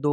2